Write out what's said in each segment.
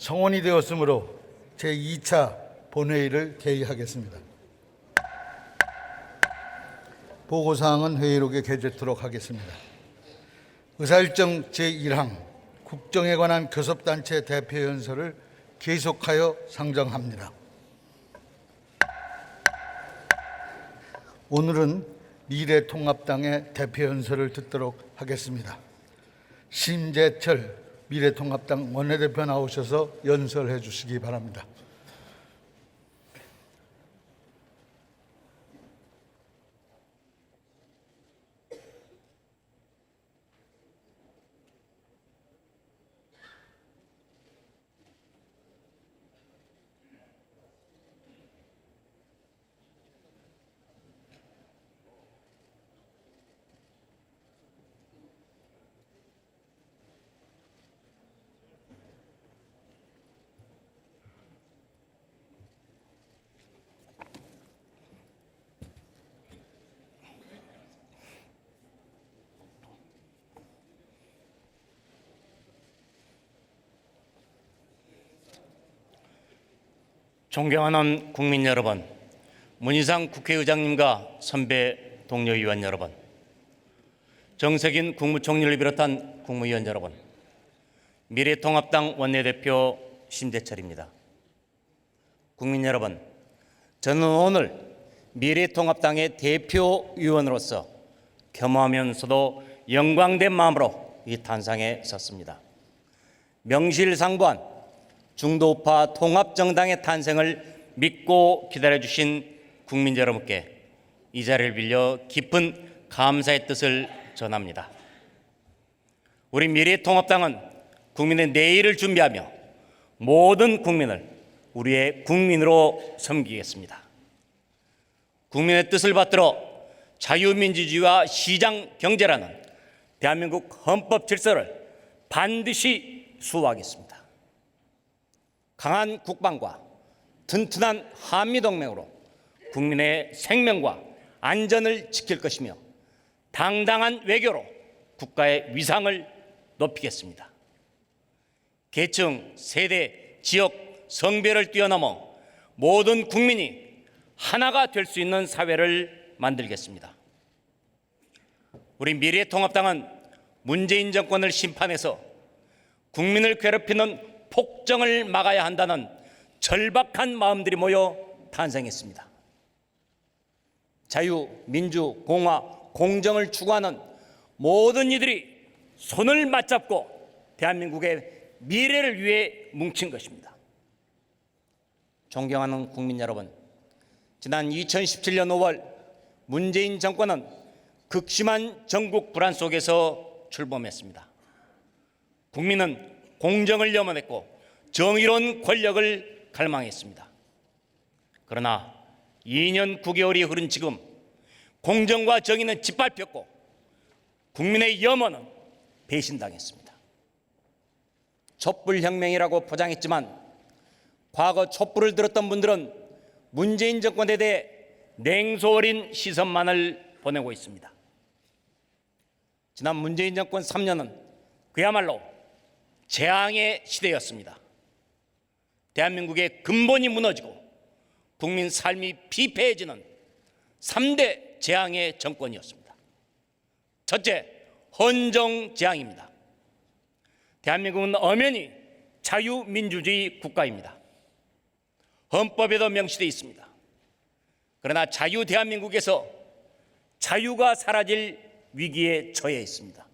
성원이 되었으므로 제2차 본회의를 개의하겠습니다. 보고사항은 회의록에 게재토록 하겠습니다. 의사일정 제1항 국정에 관한 교섭단체 대표연설을 계속하여 상정합니다. 오늘은 미래통합당의 대표연설을 듣도록 하겠습니다. 심재철 미래통합당 원내대표 나오셔서 연설해 주시기 바랍니다. 존경하는 국민 여러분, 문희상 국회의장님과 선배 동료의원 여러분, 정세균 국무총리를 비롯한 국무위원 여러분, 미래통합당 원내대표 심재철입니다. 국민 여러분, 저는 오늘 미래통합당의 대표위원으로서 겸허하면서도 영광된 마음으로 이 단상에 섰습니다. 명실상부한 중도우파 통합정당의 탄생을 믿고 기다려주신 국민 여러분께 이 자리를 빌려 깊은 감사의 뜻을 전합니다. 우리 미래통합당은 국민의 내일을 준비하며 모든 국민을 우리의 국민으로 섬기겠습니다. 국민의 뜻을 받들어 자유민주주의와 시장경제라는 대한민국 헌법 질서를 반드시 수호하겠습니다. 강한 국방과 튼튼한 한미동맹으로 국민의 생명과 안전을 지킬 것이며 당당한 외교로 국가의 위상을 높이겠습니다. 계층, 세대, 지역, 성별을 뛰어넘어 모든 국민이 하나가 될 수 있는 사회를 만들겠습니다. 우리 미래통합당은 문재인 정권을 심판해서 국민을 괴롭히는 폭정을 막아야 한다는 절박한 마음들이 모여 탄생했습니다. 자유, 민주, 공화, 공정을 추구하는 모든 이들이 손을 맞잡고 대한민국의 미래를 위해 뭉친 것입니다. 존경하는 국민 여러분, 지난 2017년 5월 문재인 정권은 극심한 전국 불안 속에서 출범했습니다. 국민은 공정을 염원했고 정의로운 권력을 갈망했습니다. 그러나 2년 9개월이 흐른 지금 공정과 정의는 짓밟혔고 국민의 염원은 배신당했습니다. 촛불혁명이라고 포장했지만 과거 촛불을 들었던 분들은 문재인 정권에 대해 냉소 어린 시선만을 보내고 있습니다. 지난 문재인 정권 3년은 그야말로 재앙의 시대였습니다. 대한민국의 근본이 무너지고 국민 삶이 피폐해지는 3대 재앙의 정권이었습니다. 첫째, 헌정 재앙입니다. 대한민국은 엄연히 자유민주주의 국가입니다. 헌법에도 명시되어 있습니다. 그러나 자유 대한민국에서 자유가 사라질 위기에 처해 있습니다.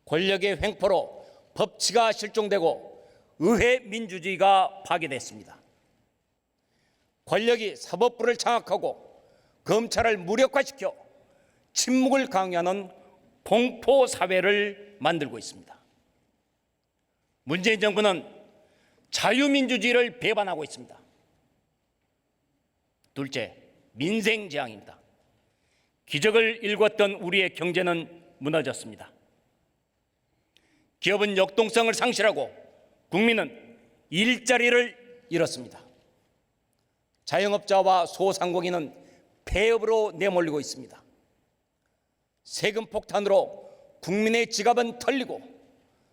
권력의 횡포로 법치가 실종되고 의회 민주주의가 파괴됐습니다. 권력이 사법부를 장악하고 검찰을 무력화시켜 침묵을 강요하는 공포 사회를 만들고 있습니다. 문재인 정부는 자유민주주의를 배반하고 있습니다. 둘째, 민생 재앙입니다. 기적을 일궜던 우리의 경제는 무너졌습니다. 기업은 역동성을 상실하고 국민은 일자리를 잃었습니다. 자영업자와 소상공인은 폐업으로 내몰리고 있습니다. 세금 폭탄으로 국민의 지갑은 털리고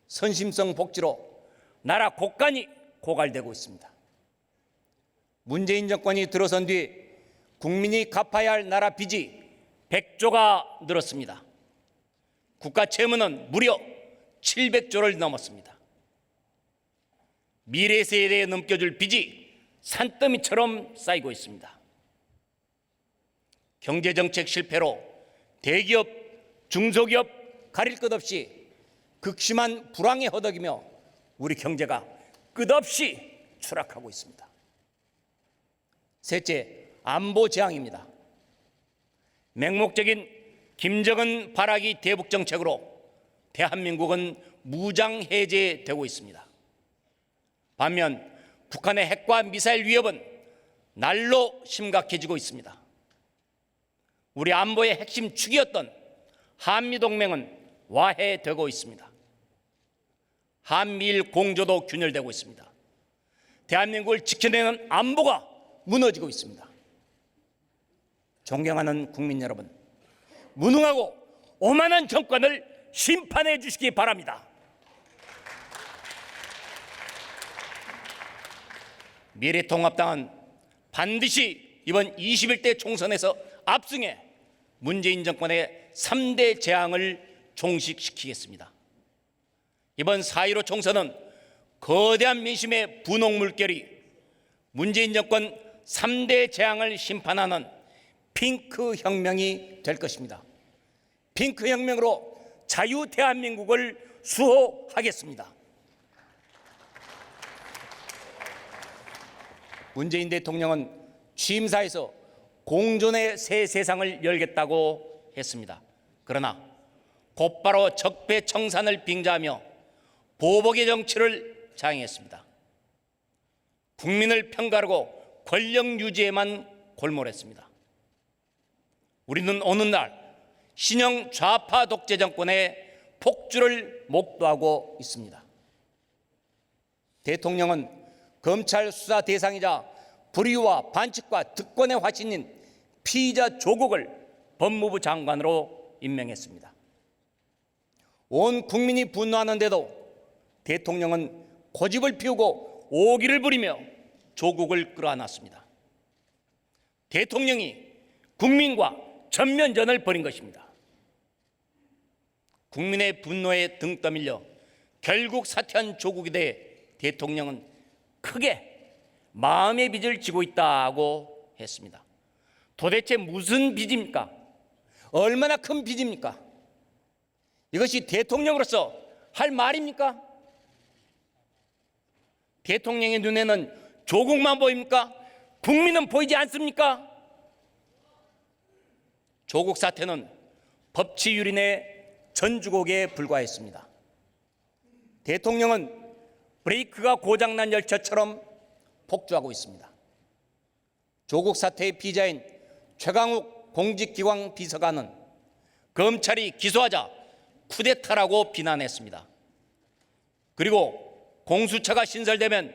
선심성 복지로 나라 곳간이 고갈되고 있습니다. 문재인 정권이 들어선 뒤 국민이 갚아야 할 나라 빚이 100조가 늘었습니다. 국가 채무는 무려 700조를 넘었습니다. 미래 세대에 넘겨줄 빚이 산더미처럼 쌓이고 있습니다. 경제정책 실패로 대기업, 중소기업 가릴 것 없이 극심한 불황에 허덕이며 우리 경제가 끝없이 추락하고 있습니다. 셋째, 안보 재앙입니다. 맹목적인 김정은 발악이 대북 정책으로 대한민국은 무장 해제되고 있습니다. 반면 북한의 핵과 미사일 위협은 날로 심각해지고 있습니다. 우리 안보의 핵심 축이었던 한미동맹은 와해되고 있습니다. 한미일 공조도 균열되고 있습니다. 대한민국을 지켜내는 안보가 무너지고 있습니다. 존경하는 국민 여러분, 무능하고 오만한 정권을 심판해 주시기 바랍니다. 미래통합당은 반드시 이번 21대 총선에서 압승해 문재인 정권의 3대 재앙을 종식시키겠습니다. 이번 4.15 총선은 거대한 민심의 분홍 물결이 문재인 정권 3대 재앙을 심판하는 핑크 혁명이 될 것입니다. 핑크 혁명으로 자유 대한민국을 수호하겠습니다. 문재인 대통령은 취임사에서 공존의 새 세상을 열겠다고 했습니다. 그러나 곧바로 적폐청산을 빙자하며 보복의 정치를 자행했습니다. 국민을 편가르고 권력 유지에만 골몰했습니다. 우리는 오늘날 신형 좌파 독재 정권의 폭주를 목도하고 있습니다. 대통령은 검찰 수사 대상이자 불의와 반칙과 특권의 화신인 피의자 조국을 법무부 장관으로 임명했습니다. 온 국민이 분노하는데도 대통령은 고집을 피우고 오기를 부리며 조국을 끌어안았습니다. 대통령이 국민과 전면전을 벌인 것입니다. 국민의 분노에 등 떠밀려 결국 사퇴한 조국에 대해 대통령은 크게 마음의 빚을 지고 있다고 했습니다. 도대체 무슨 빚입니까? 얼마나 큰 빚입니까? 이것이 대통령으로서 할 말입니까? 대통령의 눈에는 조국만 보입니까? 국민은 보이지 않습니까? 조국 사태는 법치유린의 전주곡에 불과했습니다. 대통령은 브레이크가 고장난 열차처럼 폭주하고 있습니다. 조국 사태의 피의자인 최강욱 공직기관 비서관은 검찰이 기소하자 쿠데타라고 비난했습니다. 그리고 공수처가 신설되면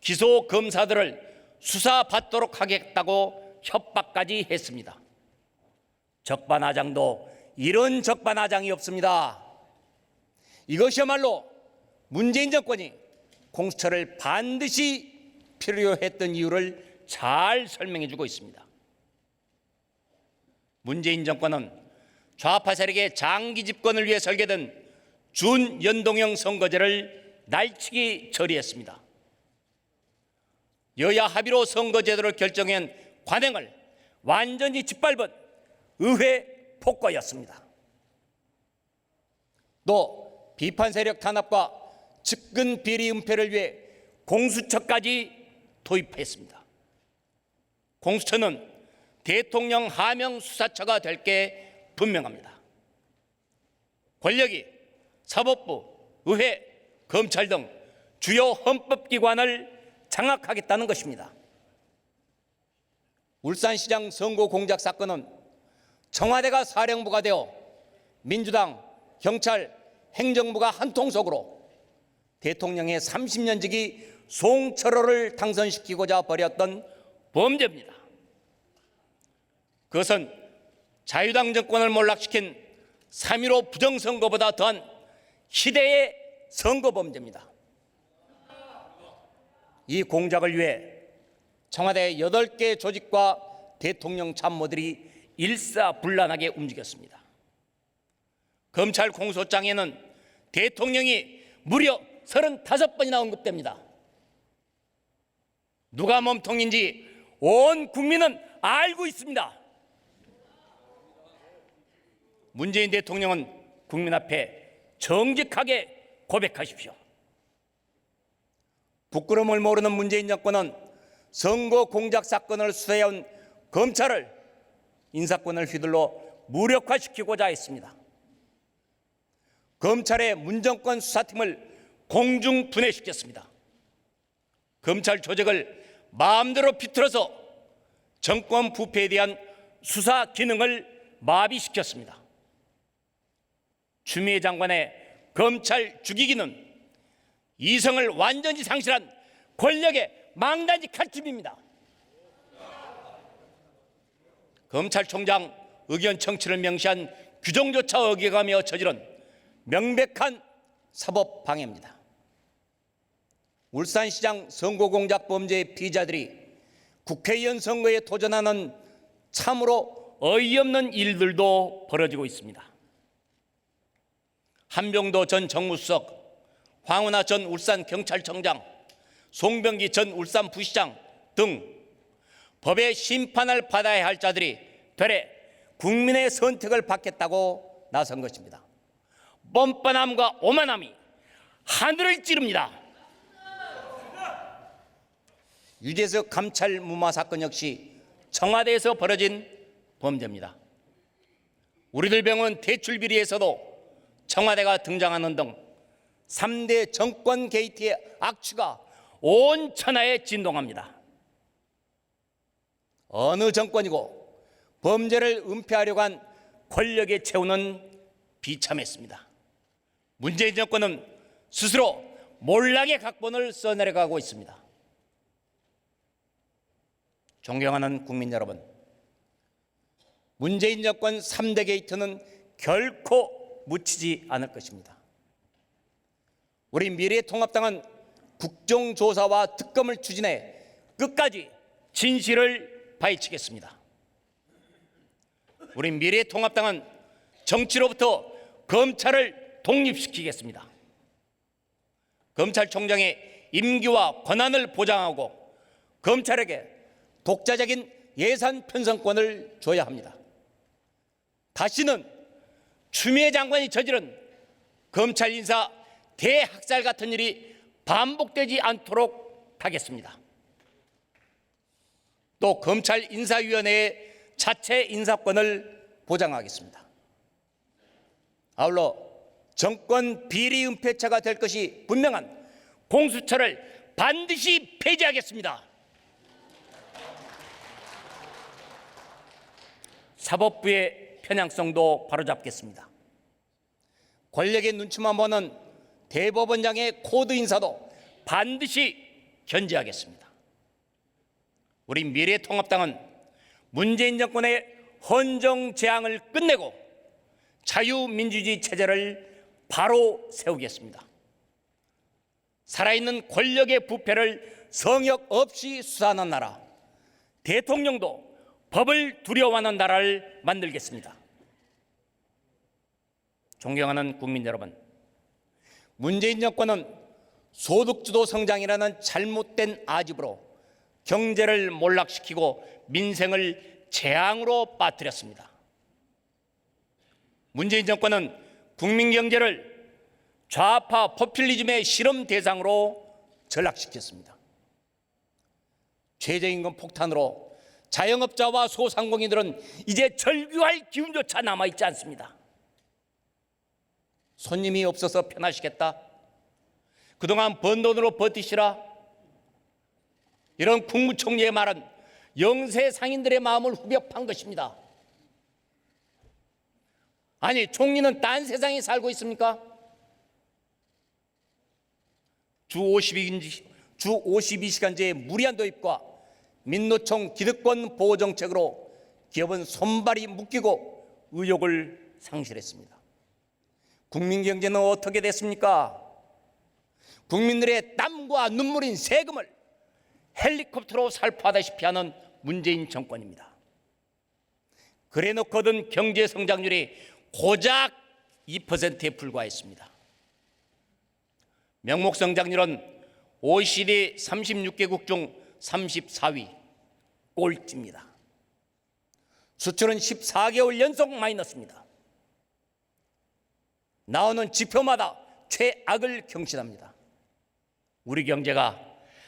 기소 검사들을 수사받도록 하겠다고 협박까지 했습니다. 적반하장도 이런 적반하장이 없습니다. 이것이야말로 문재인 정권이 공수처를 반드시 필요로 했던 이유를 잘 설명해 주고 있습니다. 문재인 정권은 좌파 세력의 장기 집권을 위해 설계된 준연동형 선거제를 날치기 처리했습니다. 여야 합의로 선거제도를 결정한 관행을 완전히 짓밟은 의회 폭거였습니다. 또 비판 세력 탄압과 측근 비리 은폐를 위해 공수처까지 도입했습니다. 공수처는 대통령 하명 수사처가 될 게 분명합니다. 권력이 사법부, 의회, 검찰 등 주요 헌법기관을 장악하겠다는 것입니다. 울산시장 선거 공작 사건은 청와대가 사령부가 되어 민주당, 경찰, 행정부가 한 통속으로 대통령의 30년지기 송철호를 당선시키고자 벌였던 범죄입니다. 그것은 자유당 정권을 몰락시킨 3.15 부정선거보다 더한 희대의 선거범죄입니다. 이 공작을 위해 청와대 8개 조직과 대통령 참모들이 일사불란하게 움직였습니다. 검찰 공소장에는 대통령이 무려 35번이나 언급됩니다. 누가 몸통인지 온 국민은 알고 있습니다. 문재인 대통령은 국민 앞에 정직하게 고백하십시오. 부끄러움을 모르는 문재인 정권은 선거 공작 사건을 수사해온 검찰을 인사권을 휘둘러 무력화시키고자 했습니다. 검찰의 문정권 수사팀을 공중 분해시켰습니다. 검찰 조직을 마음대로 비틀어서 정권 부패에 대한 수사 기능을 마비시켰습니다. 추미애 장관의 검찰 죽이기는 이성을 완전히 상실한 권력의 망나니 칼집입니다. 검찰총장 의견 청취를 명시한 규정조차 어겨가며 저지른 명백한 사법 방해입니다. 울산시장 선거공작 범죄 피의자들이 국회의원 선거에 도전하는 참으로 어이없는 일들도 벌어지고 있습니다. 한병도 전 정무수석, 황운하 전 울산경찰청장, 송병기 전 울산부시장 등 법의 심판을 받아야 할 자들이 되레 국민의 선택을 받겠다고 나선 것입니다. 뻔뻔함과 오만함이 하늘을 찌릅니다. 유재석 감찰 무마 사건 역시 청와대에서 벌어진 범죄입니다. 우리들 병원 대출 비리에서도 청와대가 등장하는 등 3대 정권 게이트의 악취가 온 천하에 진동합니다. 어느 정권이고 범죄를 은폐하려고 한 권력의 채우는 비참했습니다. 문재인 정권은 스스로 몰락의 각본을 써내려가고 있습니다. 존경하는 국민 여러분, 문재인 정권 3대 게이트는 결코 묻히지 않을 것입니다. 우리 미래통합당은 국정조사와 특검을 추진해 끝까지 진실을 파헤치겠습니다. 우리 미래통합당은 정치로부터 검찰을 독립시키겠습니다. 검찰총장의 임기와 권한을 보장하고 검찰에게 독자적인 예산 편성권을 줘야 합니다. 다시는 추미애 장관이 저지른 검찰 인사 대학살 같은 일이 반복되지 않도록 하겠습니다. 또 검찰 인사위원회의 자체 인사권을 보장하겠습니다. 아울러 정권 비리 은폐처가 될 것이 분명한 공수처를 반드시 폐지하겠습니다. 사법부의 편향성도 바로잡겠습니다. 권력의 눈치만 보는 대법원장의 코드 인사도 반드시 견제하겠습니다. 우리 미래통합당은 문재인 정권의 헌정 재앙을 끝내고 자유민주주의 체제를 바로 세우겠습니다. 살아있는 권력의 부패를 성역 없이 수사하는 나라, 대통령도 법을 두려워하는 나라를 만들겠습니다. 존경하는 국민 여러분, 문재인 정권은 소득주도 성장이라는 잘못된 아집으로 경제를 몰락시키고 민생을 재앙으로 빠뜨렸습니다. 문재인 정권은 국민 경제를 좌파 포퓰리즘의 실험 대상으로 전락시켰습니다. 최저임금 폭탄으로 자영업자와 소상공인들은 이제 절규할 기운조차 남아있지 않습니다. 손님이 없어서 편하시겠다, 그동안 번 돈으로 버티시라, 이런 국무총리의 말은 영세 상인들의 마음을 후벼 판 것입니다. 아니, 총리는 딴 세상에 살고 있습니까? 주 52시간제의 무리한 도입과 민노총 기득권 보호 정책으로 기업은 손발이 묶이고 의욕을 상실했습니다. 국민 경제는 어떻게 됐습니까? 국민들의 땀과 눈물인 세금을 헬리콥터로 살포하다시피 하는 문재인 정권입니다. 그래놓고 얻은 경제 성장률이 고작 2%에 불과했습니다. 명목 성장률은 OECD 36개국 중 34위, 꼴찌입니다. 수출은 14개월 연속 마이너스입니다. 나오는 지표마다 최악을 경신합니다. 우리 경제가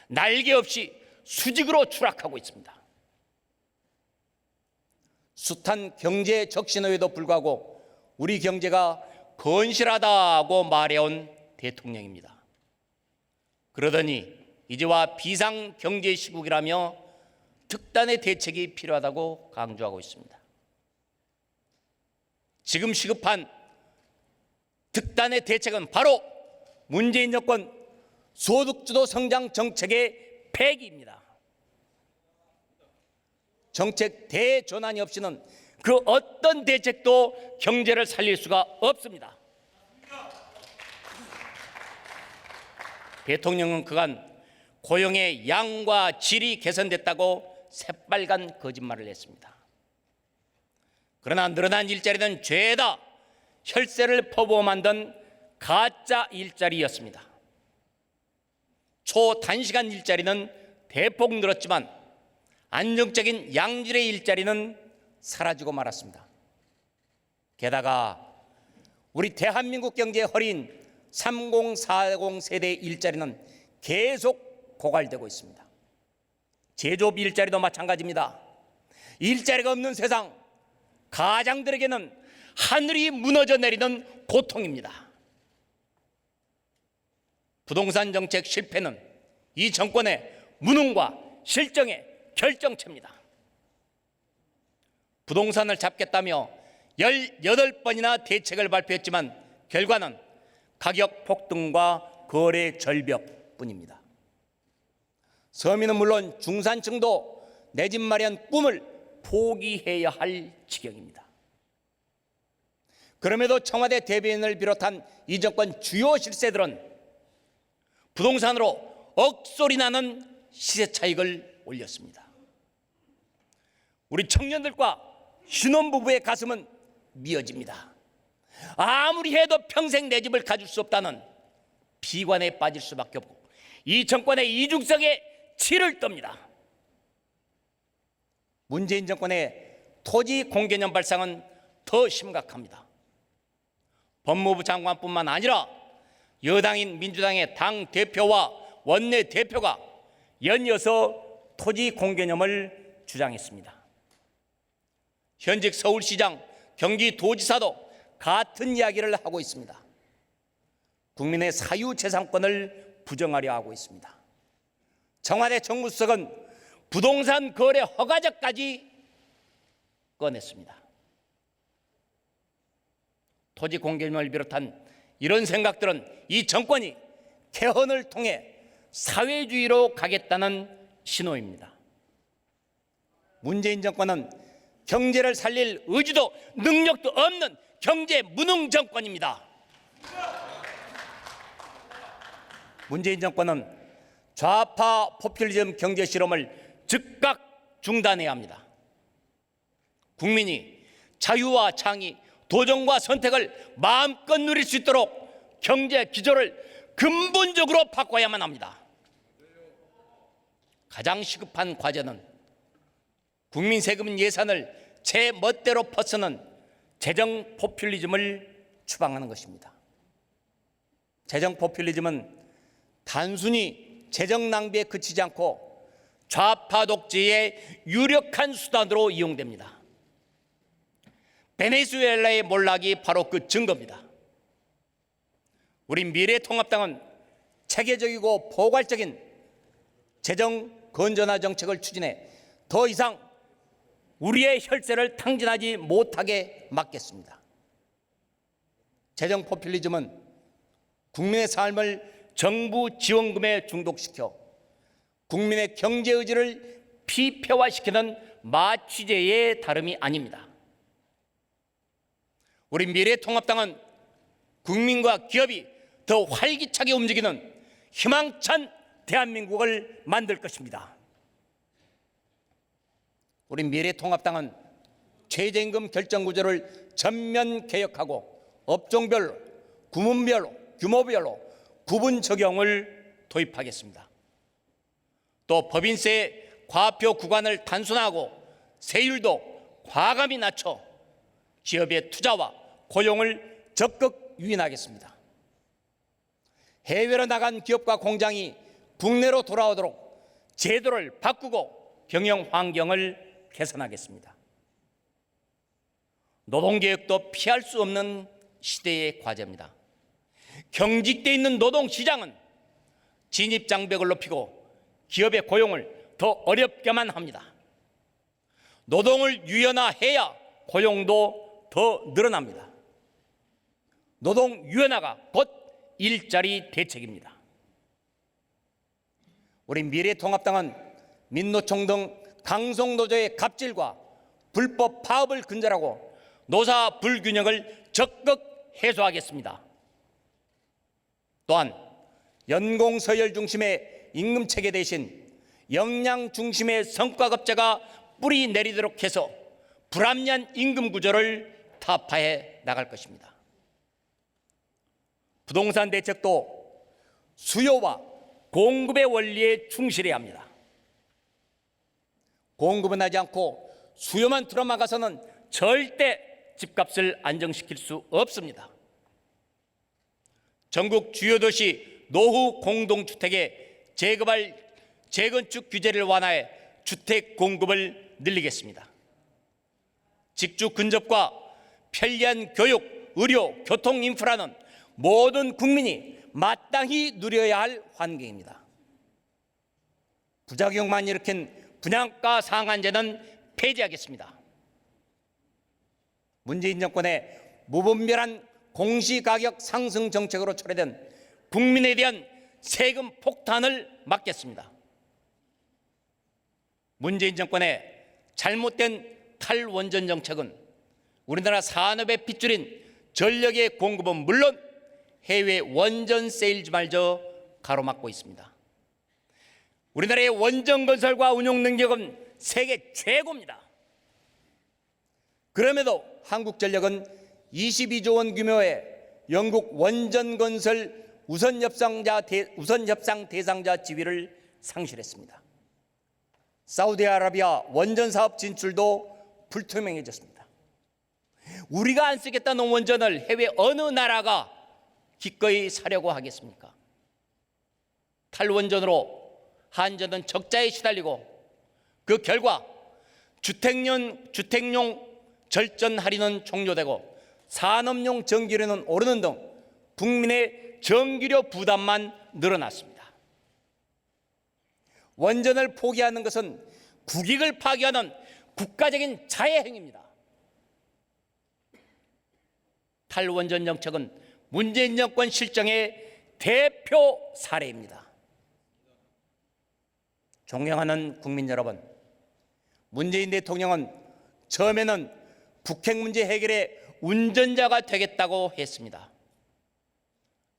날개 없이 수직으로 추락하고 있습니다. 숱한 경제 적신호에도 불구하고 우리 경제가 건실하다고 말해온 대통령입니다. 그러더니 이제와 비상경제 시국이라며 특단의 대책이 필요하다고 강조하고 있습니다. 지금 시급한 특단의 대책은 바로 문재인 정권 소득주도 성장 정책의 폐기입니다. 정책 대전환이 없이는 그 어떤 대책도 경제를 살릴 수가 없습니다. 대통령은 그간 고용의 양과 질이 개선됐다고 새빨간 거짓말을 했습니다. 그러나 늘어난 일자리는 죄다 혈세를 퍼부어 만든 가짜 일자리였습니다. 초단시간 일자리는 대폭 늘었지만 안정적인 양질의 일자리는 사라지고 말았습니다. 게다가 우리 대한민국 경제의 허리인 3040 세대의 일자리는 계속 고갈되고 있습니다. 제조업 일자리도 마찬가지입니다. 일자리가 없는 세상, 가장들에게는 하늘이 무너져 내리는 고통입니다. 부동산 정책 실패는 이 정권의 무능과 실정의 결정체입니다. 부동산을 잡겠다며 18번이나 대책을 발표했지만 결과는 가격 폭등과 거래 절벽뿐입니다. 서민은 물론 중산층도 내 집 마련 꿈을 포기해야 할 지경입니다. 그럼에도 청와대 대변인을 비롯한 이 정권 주요 실세들은 부동산으로 억소리 나는 시세 차익을 올렸습니다. 우리 청년들과 신혼부부의 가슴은 미어집니다. 아무리 해도 평생 내 집을 가질 수 없다는 비관에 빠질 수밖에 없고 이 정권의 이중성에 치를 떱니다. 문재인 정권의 토지 공개념 발상은 더 심각합니다. 법무부 장관뿐만 아니라 여당인 민주당의 당대표와 원내대표가 연이어서 토지 공개념을 주장했습니다. 현직 서울시장, 경기도지사도 같은 이야기를 하고 있습니다. 국민의 사유재산권을 부정하려 하고 있습니다. 청와대 정무수석은 부동산 거래 허가제까지 꺼냈습니다. 토지 공개념을 비롯한 이런 생각들은 이 정권이 개헌을 통해 사회주의로 가겠다는 신호입니다. 문재인 정권은 경제를 살릴 의지도 능력도 없는 경제 무능 정권입니다. 문재인 정권은 좌파 포퓰리즘 경제 실험을 즉각 중단해야 합니다. 국민이 자유와 창의, 도전과 선택을 마음껏 누릴 수 있도록 경제 기조를 근본적으로 바꿔야만 합니다. 가장 시급한 과제는 국민 세금 예산을 제 멋대로 퍼쓰는 재정 포퓰리즘을 추방하는 것입니다. 재정 포퓰리즘은 단순히 재정 낭비에 그치지 않고 좌파 독재의 유력한 수단으로 이용됩니다. 베네수엘라의 몰락이 바로 그 증거입니다. 우리 미래통합당은 체계적이고 포괄적인 재정 건전화 정책을 추진해 더 이상 우리의 혈세를 탕진하지 못하게 막겠습니다. 재정 포퓰리즘은 국민의 삶을 정부 지원금에 중독시켜 국민의 경제 의지를 피폐화시키는 마취제의 다름이 아닙니다. 우리 미래통합당은 국민과 기업이 더 활기차게 움직이는 희망찬 대한민국을 만들 것입니다. 우리 미래통합당은 최저임금 결정 구조를 전면 개혁하고 업종별로, 구문별로, 규모별로 구분 적용을 도입하겠습니다. 또 법인세 과표 구간을 단순화하고 세율도 과감히 낮춰 기업의 투자와 고용을 적극 유인하겠습니다. 해외로 나간 기업과 공장이 국내로 돌아오도록 제도를 바꾸고 경영 환경을 개선하겠습니다. 노동개혁도 피할 수 없는 시대의 과제입니다. 경직돼 있는 노동시장은 진입장벽을 높이고 기업의 고용을 더 어렵게만 합니다. 노동을 유연화해야 고용도 더 늘어납니다. 노동 유연화가 곧 일자리 대책입니다. 우리 미래통합당은 민노총 등 강성노조의 갑질과 불법 파업을 근절하고 노사 불균형을 적극 해소하겠습니다. 또한 연공 서열 중심의 임금 체계 대신 역량 중심의 성과급제가 뿌리 내리도록 해서 불합리한 임금 구조를 타파해 나갈 것입니다. 부동산 대책도 수요와 공급의 원리에 충실해야 합니다. 공급은 하지 않고 수요만 들어막아서는 절대 집값을 안정시킬 수 없습니다. 전국 주요 도시 노후 공동주택의 재건축 규제를 완화해 주택 공급을 늘리겠습니다. 직주 근접과 편리한 교육, 의료, 교통 인프라는 모든 국민이 마땅히 누려야 할 환경입니다. 부작용만 일으킨 분양가 상한제는 폐지하겠습니다. 문재인 정권의 무분별한 공시가격 상승 정책으로 초래된 국민에 대한 세금 폭탄을 막겠습니다. 문재인 정권의 잘못된 탈원전 정책은 우리나라 산업의 핏줄인 전력의 공급은 물론 해외 원전 세일즈마저 가로막고 있습니다. 우리나라의 원전 건설과 운용 능력은 세계 최고입니다. 그럼에도 한국전력은 22조 원 규모의 영국 원전 건설 우선 협상 대상자 지위를 상실했습니다. 사우디아라비아 원전 사업 진출도 불투명해졌습니다. 우리가 안 쓰겠다는 원전을 해외 어느 나라가 기꺼이 사려고 하겠습니까? 탈원전으로 한전은 적자에 시달리고 그 결과 주택용 절전 할인은 종료되고 산업용 전기료는 오르는 등 국민의 전기료 부담만 늘어났습니다. 원전을 포기하는 것은 국익을 파괴하는 국가적인 자해 행위입니다. 탈원전 정책은 문재인 정권 실정의 대표 사례입니다. 존경하는 국민 여러분, 문재인 대통령은 처음에는 북핵 문제 해결의 운전자가 되겠다고 했습니다.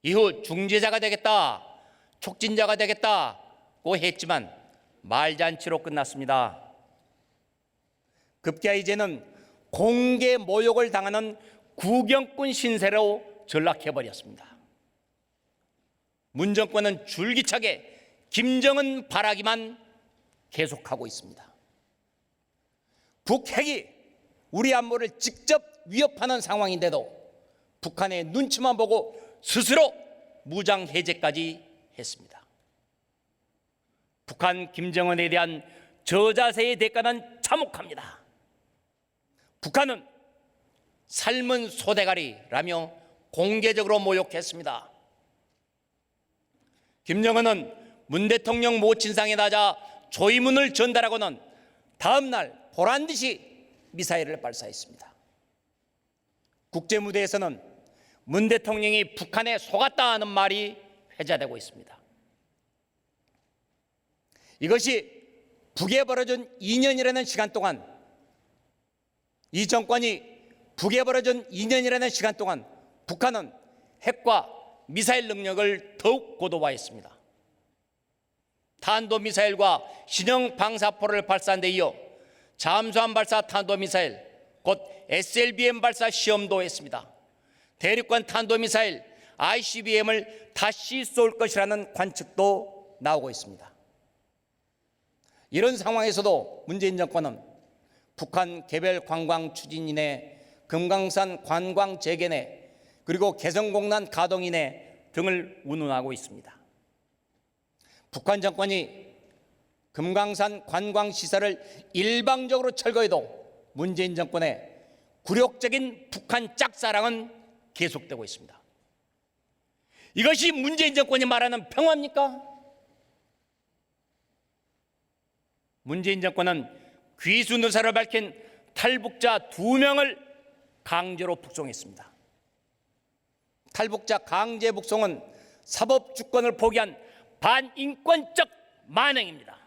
이후 중재자가 되겠다, 촉진자가 되겠다고 했지만 말잔치로 끝났습니다. 급기야 이제는 공개 모욕을 당하는 구경꾼 신세로 전락해버렸습니다. 문 정권은 줄기차게 김정은 바라기만 계속하고 있습니다. 북핵이 우리 안보를 직접 위협하는 상황인데도 북한의 눈치만 보고 스스로 무장 해제까지 했습니다. 북한 김정은에 대한 저자세의 대가는 참혹합니다. 북한은 삶은 소대가리라며 공개적으로 모욕했습니다. 김정은은 문 대통령 모친상에 낮아 조의문을 전달하고는 다음 날 보란듯이 미사일을 발사했습니다. 국제무대에서는 문 대통령이 북한에 속았다 하는 말이 회자되고 있습니다. 이것이 북에 벌어진 2년이라는 시간 동안, 이 정권이 북에 벌어진 2년이라는 시간 동안 북한은 핵과 미사일 능력을 더욱 고도화했습니다. 탄도미사일과 신형 방사포를 발사한 데 이어 잠수함 발사 탄도미사일, 곧 SLBM 발사 시험도 했습니다. 대륙간 탄도미사일 ICBM을 다시 쏠 것이라는 관측도 나오고 있습니다. 이런 상황에서도 문재인 정권은 북한 개별 관광 추진인의 금강산 관광 재개내 그리고 개성공단 가동인의 등을 운운하고 있습니다. 북한 정권이 금강산 관광시설을 일방적으로 철거해도 문재인 정권의 굴욕적인 북한 짝사랑은 계속되고 있습니다. 이것이 문재인 정권이 말하는 평화입니까? 문재인 정권은 귀순 의사를 밝힌 탈북자 2명을 강제로 북송했습니다. 탈북자 강제 북송은 사법 주권을 포기한 반인권적 만행입니다.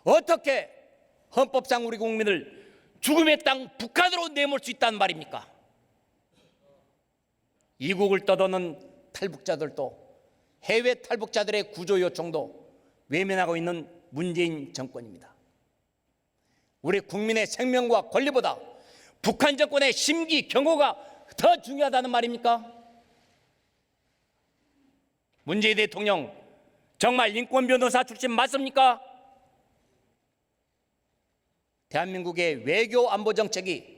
어떻게 헌법상 우리 국민을 죽음의 땅 북한으로 내몰 수 있다는 말입니까? 이국을 떠도는 탈북자들도 해외 탈북자들의 구조 요청도 외면하고 있는 문재인 정권입니다. 우리 국민의 생명과 권리보다 북한 정권의 심기 경고가 더 중요하다는 말입니까? 문재인 대통령 정말 인권 변호사 출신 맞습니까? 대한민국의 외교 안보 정책이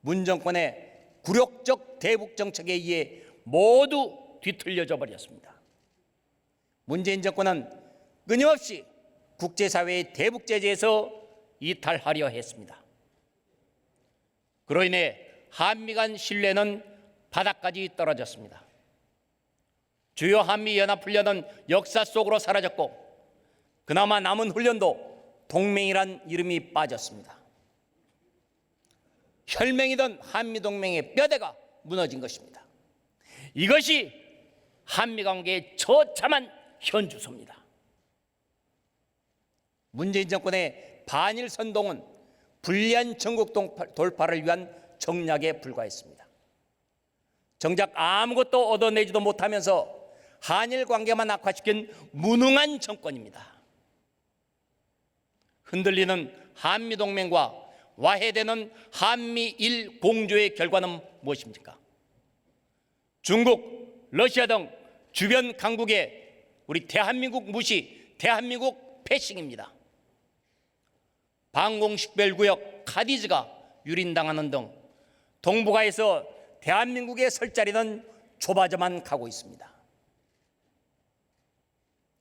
문 정권의 굴욕적 대북 정책에 의해 모두 뒤틀려져 버렸습니다. 문재인 정권은 끊임없이 국제사회의 대북 제재에서 이탈하려 했습니다. 그로 인해 한미 간 신뢰는 바닥까지 떨어졌습니다. 주요 한미연합훈련은 역사 속으로 사라졌고 그나마 남은 훈련도 동맹이란 이름이 빠졌습니다. 혈맹이던 한미동맹의 뼈대가 무너진 것입니다. 이것이 한미관계의 처참한 현주소입니다. 문재인 정권의 반일 선동은 불리한 전국 돌파를 위한 정략에 불과했습니다. 정작 아무것도 얻어내지도 못하면서 한일 관계만 악화시킨 무능한 정권입니다. 흔들리는 한미동맹과 와해되는 한미일 공조의 결과는 무엇입니까? 중국, 러시아 등 주변 강국의 우리 대한민국 무시, 대한민국 패싱입니다. 방공식별구역 카디즈가 유린당하는 등 동북아에서 대한민국의 설 자리는 좁아져만 가고 있습니다.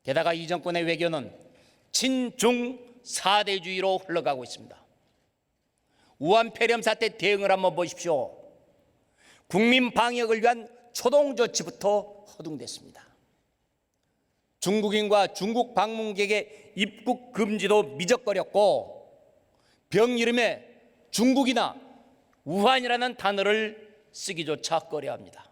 게다가 이 정권의 외교는 친중 사대주의로 흘러가고 있습니다. 우한 폐렴 사태 대응을 한번 보십시오. 국민 방역을 위한 초동 조치부터 허둥댔습니다. 중국인과 중국 방문객의 입국 금지도 미적거렸고 병 이름에 중국이나 우한이라는 단어를 쓰기조차 꺼려합니다.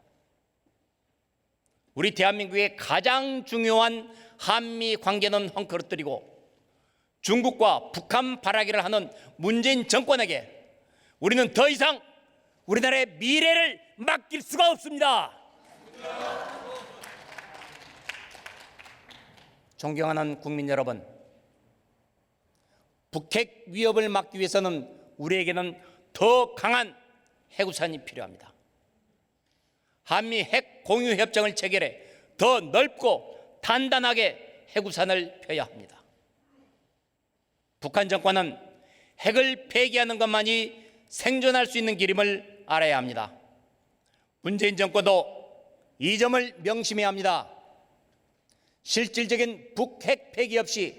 우리 대한민국의 가장 중요한 한미 관계는 헝클어뜨리고 중국과 북한 바라기를 하는 문재인 정권에게 우리는 더 이상 우리나라의 미래를 맡길 수가 없습니다. 존경하는 국민 여러분, 북핵 위협을 막기 위해서는 우리에게는 더 강한 해구산이 필요합니다. 한미 핵 공유 협정을 체결해 더 넓고 단단하게 해구산을 펴야 합니다. 북한 정권은 핵을 폐기하는 것만이 생존할 수 있는 길임을 알아야 합니다. 문재인 정권도 이 점을 명심해야 합니다. 실질적인 북핵 폐기 없이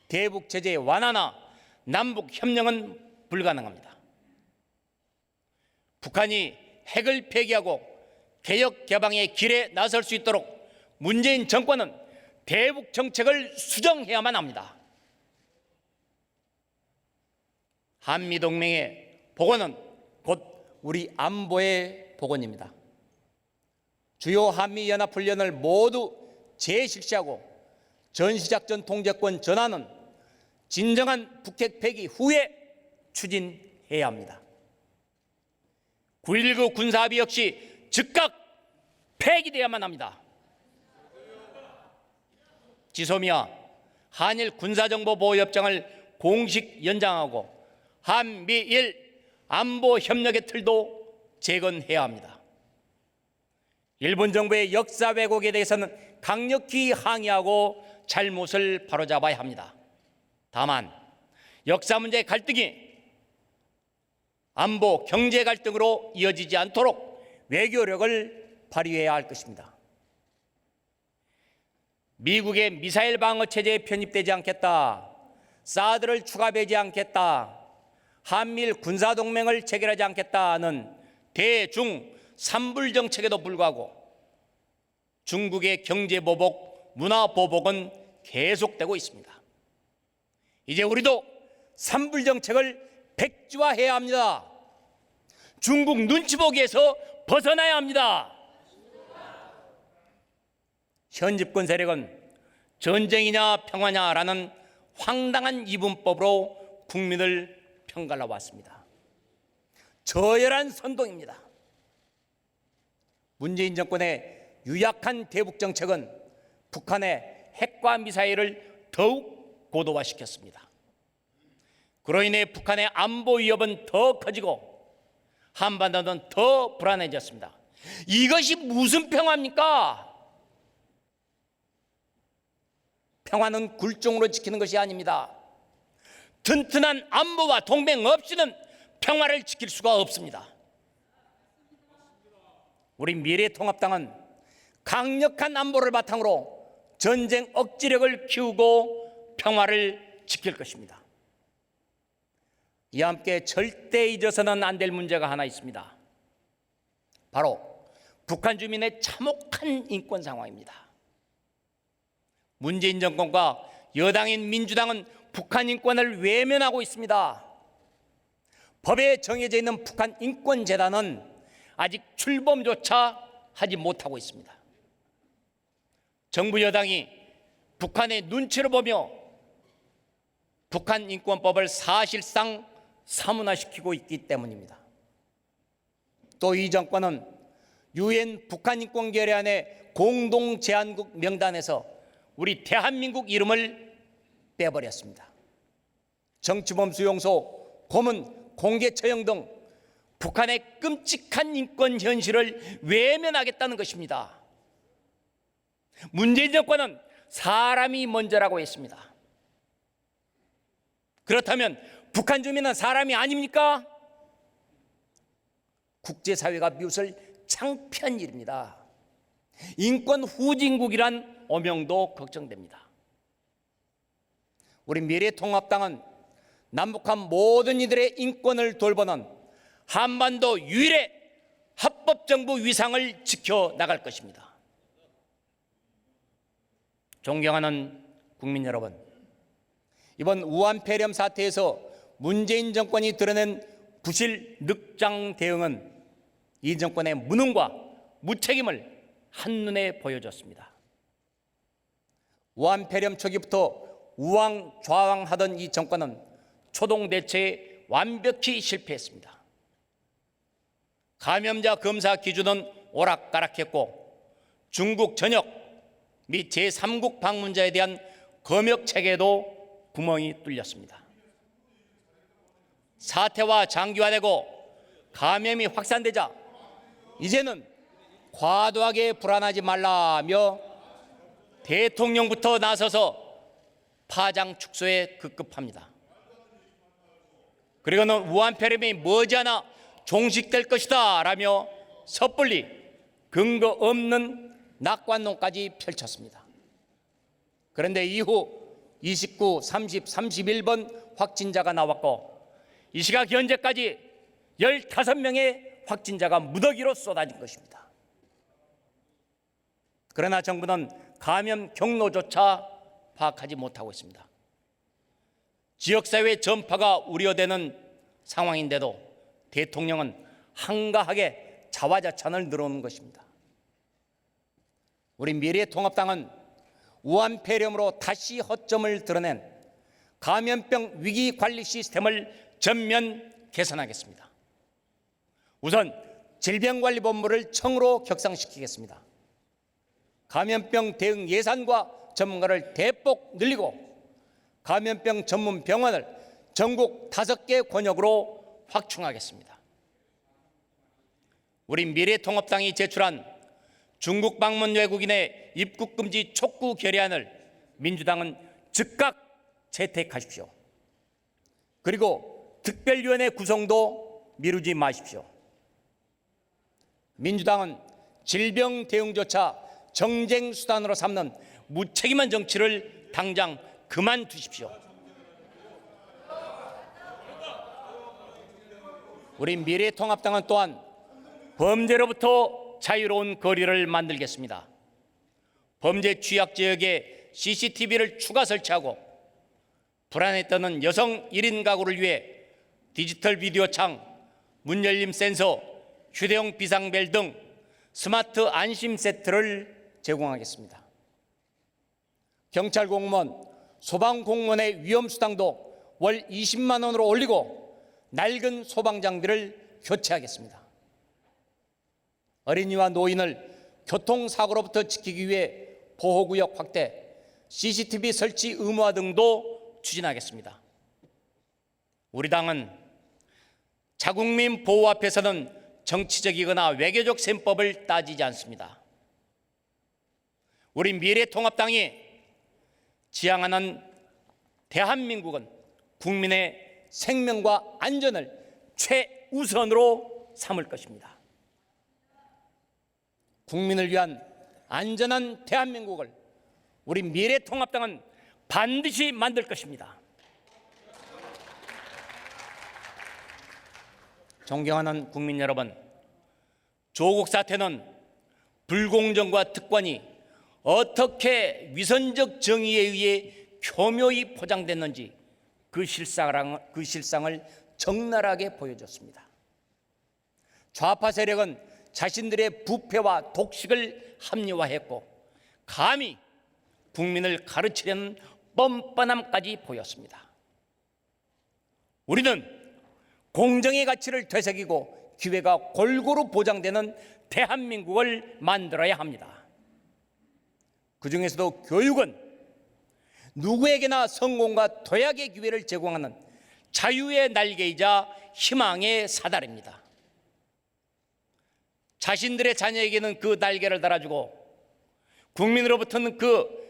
대북 제재 완화나 남북 협력은 불가능합니다. 북한이 핵을 폐기하고 개혁 개방의 길에 나설 수 있도록 문재인 정권은 대북 정책을 수정해야만 합니다. 한미동맹의 복원은 곧 우리 안보의 복원입니다. 주요 한미연합훈련을 모두 재실시하고 전시작전 통제권 전환은 진정한 북핵 폐기 후에 추진해야 합니다. 9.19 군사합의 역시 즉각 폐기되어야만 합니다. 지소미아 한일 군사정보보호협정을 공식 연장하고 한미일 안보 협력의 틀도 재건해야 합니다. 일본 정부의 역사 왜곡에 대해서는 강력히 항의하고 잘못을 바로잡아야 합니다. 다만 역사 문제의 갈등이 안보, 경제 갈등으로 이어지지 않도록 외교력을 발휘해야 할 것입니다. 미국의 미사일 방어 체제에 편입되지 않겠다, 사드를 추가 배제하지 않겠다, 한미일 군사동맹을 체결하지 않겠다는 대중 삼불 정책에도 불구하고 중국의 경제 보복, 문화 보복은 계속되고 있습니다. 이제 우리도 삼불 정책을 백지화해야 합니다. 중국 눈치 보기에서 벗어나야 합니다. 현 집권 세력은 전쟁이냐 평화냐라는 황당한 이분법으로 국민을 편갈라 왔습니다. 저열한 선동입니다. 문재인 정권의 유약한 대북 정책은 북한의 핵과 미사일을 더욱 고도화시켰습니다. 그로 인해 북한의 안보 위협은 더 커지고 한반도는 더 불안해졌습니다. 이것이 무슨 평화입니까? 평화는 굴종으로 지키는 것이 아닙니다. 튼튼한 안보와 동맹 없이는 평화를 지킬 수가 없습니다. 우리 미래통합당은 강력한 안보를 바탕으로 전쟁 억지력을 키우고 평화를 지킬 것입니다. 이와 함께 절대 잊어서는 안 될 문제가 하나 있습니다. 바로 북한 주민의 참혹한 인권 상황입니다. 문재인 정권과 여당인 민주당은 북한 인권을 외면하고 있습니다. 법에 정해져 있는 북한 인권재단은 아직 출범조차 하지 못하고 있습니다. 정부 여당이 북한의 눈치를 보며 북한 인권법을 사실상 사문화시키고 있기 때문입니다. 또 이 정권은 유엔 북한인권결의안의 공동제안국 명단에서 우리 대한민국 이름을 빼버렸습니다. 정치범 수용소, 고문, 공개 처형 등 북한의 끔찍한 인권 현실을 외면하겠다는 것입니다. 문재인 정권은 사람이 먼저라고 했습니다. 그렇다면 북한 주민은 사람이 아닙니까? 국제사회가 비웃을 창피한 일입니다. 인권 후진국이란 오명도 걱정됩니다. 우리 미래통합당은 남북한 모든 이들의 인권을 돌보는 한반도 유일의 합법정부 위상을 지켜나갈 것입니다. 존경하는 국민 여러분, 이번 우한 폐렴 사태에서 문재인 정권이 드러낸 부실 늑장 대응은 이 정권의 무능과 무책임을 한눈에 보여줬습니다. 우한 폐렴 초기부터 우왕좌왕하던 이 정권은 초동 대처에 완벽히 실패했습니다. 감염자 검사 기준은 오락가락했고 중국 전역 및 제3국 방문자에 대한 검역 체계도 구멍이 뚫렸습니다. 사태와 장기화되고 감염이 확산되자 이제는 과도하게 불안하지 말라며 대통령부터 나서서 파장 축소에 급급합니다. 그리고는 우한 폐렴이 머지않아 종식될 것이다 라며 섣불리 근거 없는 낙관론까지 펼쳤습니다. 그런데 이후 29, 30, 31번 확진자가 나왔고 이 시각 현재까지 15명의 확진자가 무더기로 쏟아진 것입니다. 그러나 정부는 감염 경로조차 파악하지 못하고 있습니다. 지역사회 전파가 우려되는 상황인데도 대통령은 한가하게 자화자찬을 늘어놓는 것입니다. 우리 미래통합당은 우한 폐렴으로 다시 허점을 드러낸 감염병 위기관리 시스템을 전면 개선하겠습니다. 우선 질병관리본부를 청으로 격상시키겠습니다. 감염병 대응 예산과 전문가를 대폭 늘리고 감염병 전문 병원을 전국 5개 권역으로 확충하겠습니다. 우리 미래통합당이 제출한 중국 방문 외국인의 입국 금지 촉구 결의안을 민주당은 즉각 채택하십시오. 그리고 특별위원회 구성도 미루지 마십시오. 민주당은 질병 대응조차 정쟁 수단으로 삼는 무책임한 정치를 당장 그만두십시오. 우리 미래통합당은 또한 범죄로부터 자유로운 거리를 만들겠습니다. 범죄 취약 지역에 CCTV를 추가 설치하고 불안에 떠는 여성 1인 가구를 위해 디지털 비디오 창, 문열림 센서, 휴대용 비상벨 등 스마트 안심 세트를 제공하겠습니다. 경찰 공무원, 소방 공무원의 위험 수당도 월 20만 원으로 올리고 낡은 소방 장비를 교체하겠습니다. 어린이와 노인을 교통사고로부터 지키기 위해 보호구역 확대, CCTV 설치 의무화 등도 추진하겠습니다. 우리 당은 자국민 보호 앞에서는 정치적이거나 외교적 셈법을 따지지 않습니다. 우리 미래통합당이 지향하는 대한민국은 국민의 생명과 안전을 최우선으로 삼을 것입니다. 국민을 위한 안전한 대한민국을 우리 미래통합당은 반드시 만들 것입니다. 존경하는 국민 여러분, 조국 사태는 불공정과 특권이 어떻게 위선적 정의에 의해 교묘히 포장됐는지 그 실상을 적나라하게 보여줬습니다. 좌파 세력은 자신들의 부패와 독식을 합리화했고 감히 국민을 가르치려는 뻔뻔함까지 보였습니다. 우리는 공정의 가치를 되새기고 기회가 골고루 보장되는 대한민국을 만들어야 합니다. 그중에서도 교육은 누구에게나 성공과 도약의 기회를 제공하는 자유의 날개이자 희망의 사다리입니다. 자신들의 자녀에게는 그 날개를 달아주고 국민으로부터는 그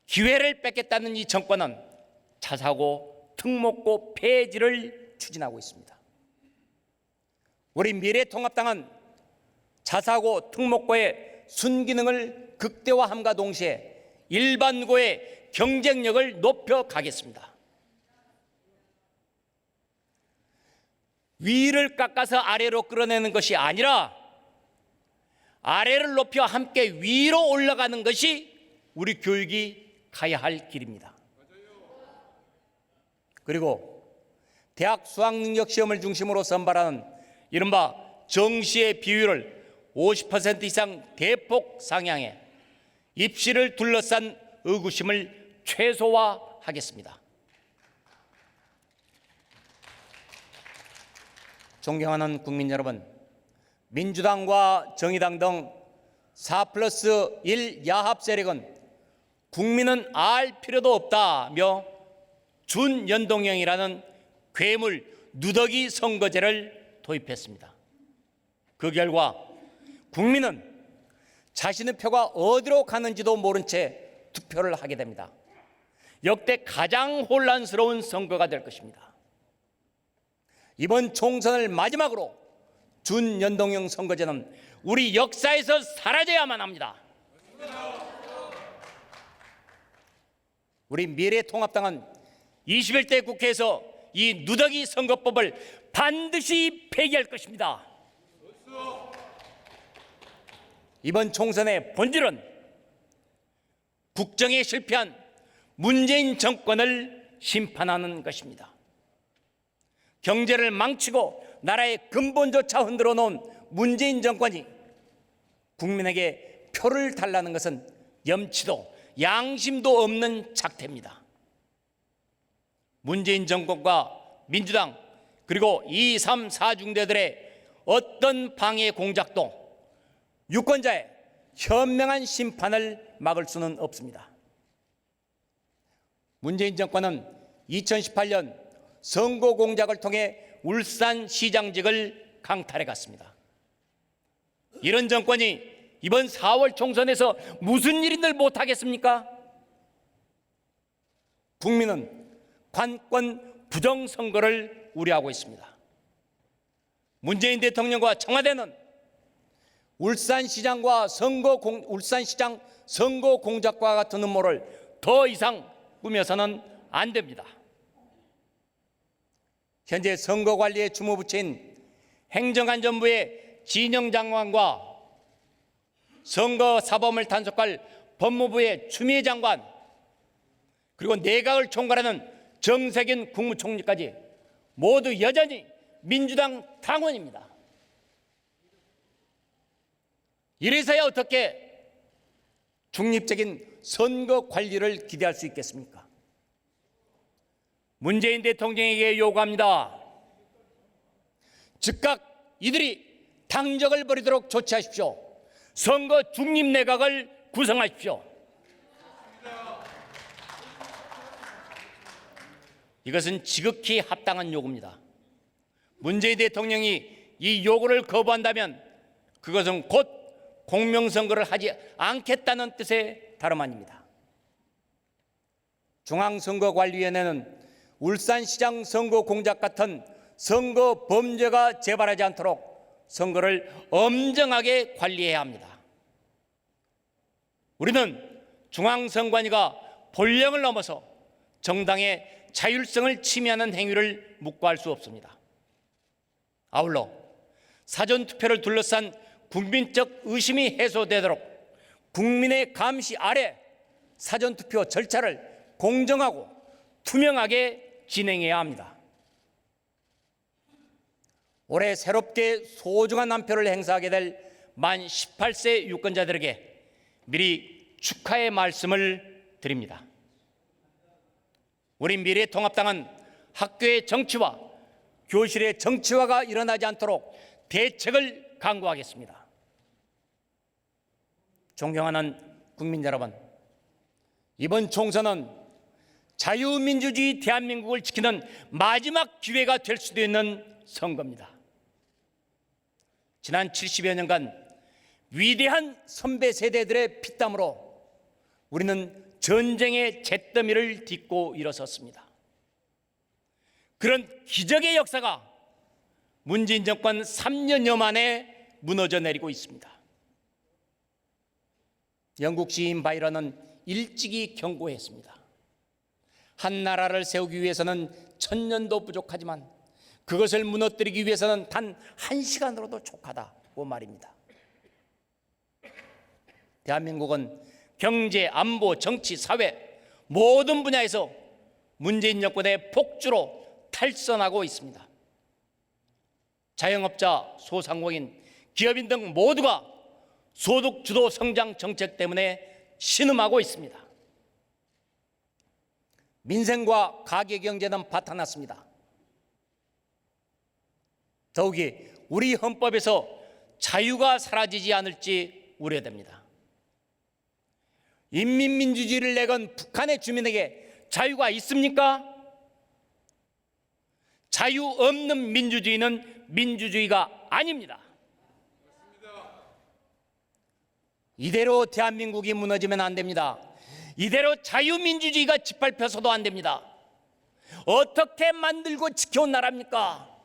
기회를 뺏겠다는 이 정권은 자사고 특목고 폐지를 추진하고 있습니다. 우리 미래통합당은 자사고 특목고의 순기능을 극대화함과 동시에 일반고의 경쟁력을 높여가겠습니다. 위를 깎아서 아래로 끌어내는 것이 아니라 아래를 높여 함께 위로 올라가는 것이 우리 교육이 가야 할 길입니다. 그리고 대학 수학능력 시험을 중심으로 선발하는 이른바 정시의 비율을 50% 이상 대폭 상향해 입시를 둘러싼 의구심을 최소화하겠습니다. 존경하는 국민 여러분, 민주당과 정의당 등 4+1 야합 세력은 국민은 알 필요도 없다며 준연동형이라는 괴물 누더기 선거제를 도입했습니다. 그 결과 국민은 자신의 표가 어디로 가는지도 모른 채 투표를 하게 됩니다. 역대 가장 혼란스러운 선거가 될 것입니다. 이번 총선을 마지막으로 준연동형 선거제는 우리 역사에서 사라져야만 합니다. 우리 미래통합당은 21대 국회에서 이 누더기 선거법을 반드시 폐기할 것입니다. 이번 총선의 본질은 국정에 실패한 문재인 정권을 심판하는 것입니다. 경제를 망치고 나라의 근본조차 흔들어 놓은 문재인 정권이 국민에게 표를 달라는 것은 염치도 양심도 없는 작태입니다. 문재인 정권과 민주당 그리고 2, 3, 4중대들의 어떤 방해 공작도 유권자의 현명한 심판을 막을 수는 없습니다. 문재인 정권은 2018년 선거 공작을 통해 울산시장직을 강탈해 갔습니다. 이런 정권이 이번 4월 총선에서 무슨 일인들 못하겠습니까? 국민은 관권 부정선거를 우려하고 있습니다. 문재인 대통령과 청와대는 울산시장 선거 공작과 같은 음모를 더 이상 꾸며서는 안 됩니다. 현재 선거관리에 주무부처인 행정안전부의 진영장관과 선거사범을 단속할 법무부의 추미애 장관, 그리고 내각을 총괄하는 정세균 국무총리까지 모두 여전히 민주당 당원입니다. 이래서야 어떻게 중립적인 선거 관리를 기대할 수 있겠습니까? 문재인 대통령에게 요구합니다. 즉각 이들이 당적을 버리도록 조치하십시오. 선거 중립 내각을 구성하십시오. 이것은 지극히 합당한 요구입니다. 문재인 대통령이 이 요구를 거부한다면 그것은 곧 공명선거를 하지 않겠다는 뜻의 다름 아닙니다. 중앙선거관리위원회는 울산시장 선거 공작 같은 선거 범죄가 재발하지 않도록 선거를 엄정하게 관리해야 합니다. 우리는 중앙선관위가 본령을 넘어서 정당의 자율성을 침해하는 행위를 묵과할 수 없습니다. 아울러 사전투표를 둘러싼 국민적 의심이 해소되도록 국민의 감시 아래 사전투표 절차를 공정하고 투명하게 진행해야 합니다. 올해 새롭게 소중한 한 표를 행사하게 될 만 18세 유권자들에게 미리 축하의 말씀을 드립니다. 우리 미래통합당은 학교의 정치화, 교실의 정치화가 일어나지 않도록 대책을 강구하겠습니다. 존경하는 국민 여러분, 이번 총선은 자유민주주의 대한민국을 지키는 마지막 기회가 될 수도 있는 선거입니다. 지난 70여 년간 위대한 선배 세대들의 피땀으로 우리는 전쟁의 잿더미를 딛고 일어섰습니다. 그런 기적의 역사가 문재인 정권 3년여 만에 무너져 내리고 있습니다. 영국 시인 바이런은 일찍이 경고했습니다. 한 나라를 세우기 위해서는 1000년도 부족하지만 그것을 무너뜨리기 위해서는 단 1시간으로도 족하다고 말입니다. 대한민국은 경제, 안보, 정치, 사회 모든 분야에서 문재인 정권의 폭주로 탈선하고 있습니다. 자영업자, 소상공인, 기업인 등 모두가 소득 주도 성장 정책 때문에 신음하고 있습니다. 민생과 가계 경제는 파탄났습니다. 더욱이 우리 헌법에서 자유가 사라지지 않을지 우려됩니다. 인민민주주의를 내건 북한의 주민에게 자유가 있습니까? 자유 없는 민주주의는 민주주의가 아닙니다. 이대로 대한민국이 무너지면 안 됩니다. 이대로 자유민주주의가 짓밟혀서도 안 됩니다. 어떻게 만들고 지켜온 나라입니까?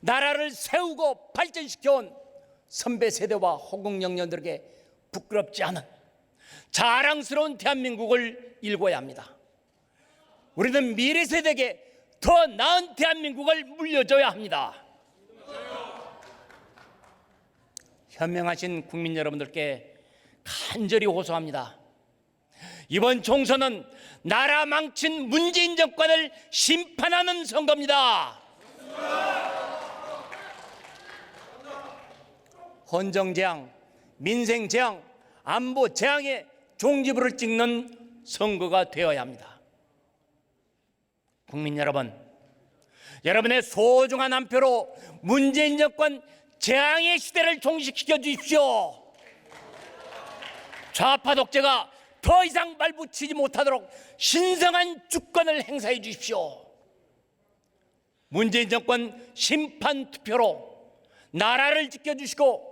나라를 세우고 발전시켜온 선배 세대와 호국영년들에게 부끄럽지 않은 자랑스러운 대한민국을 일궈야 합니다. 우리는 미래 세대에게 더 나은 대한민국을 물려줘야 합니다. 현명하신 국민 여러분들께 간절히 호소합니다. 이번 총선은 나라 망친 문재인 정권을 심판하는 선거입니다. 헌정재앙, 민생재앙, 안보재앙의 종지부를 찍는 선거가 되어야 합니다. 국민 여러분, 여러분의 소중한 한 표로 문재인 정권 재앙의 시대를 종식시켜 주십시오. 좌파 독재가 더 이상 발붙이지 못하도록 신성한 주권을 행사해 주십시오. 문재인 정권 심판 투표로 나라를 지켜주시고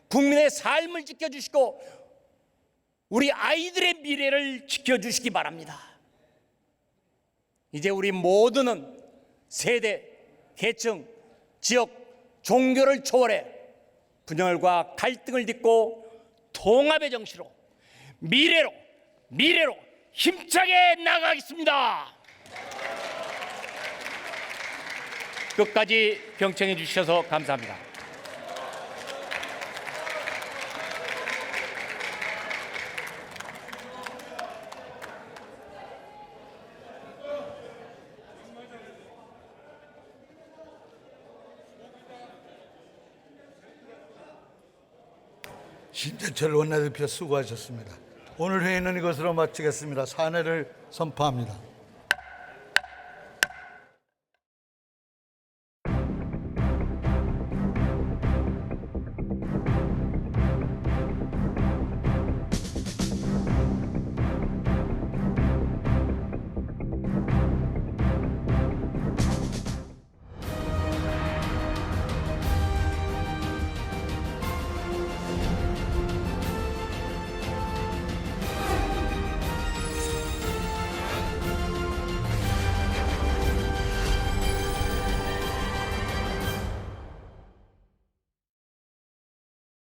국민의 삶을 지켜주시고 우리 아이들의 미래를 지켜주시기 바랍니다. 이제 우리 모두는 세대, 계층, 지역, 종교를 초월해 분열과 갈등을 딛고 통합의 정신으로 미래로 힘차게 나가겠습니다. 끝까지 경청해 주셔서 감사합니다. 신재철 원내대표 수고하셨습니다. 오늘 회의는 이것으로 마치겠습니다. 사내를 선포합니다.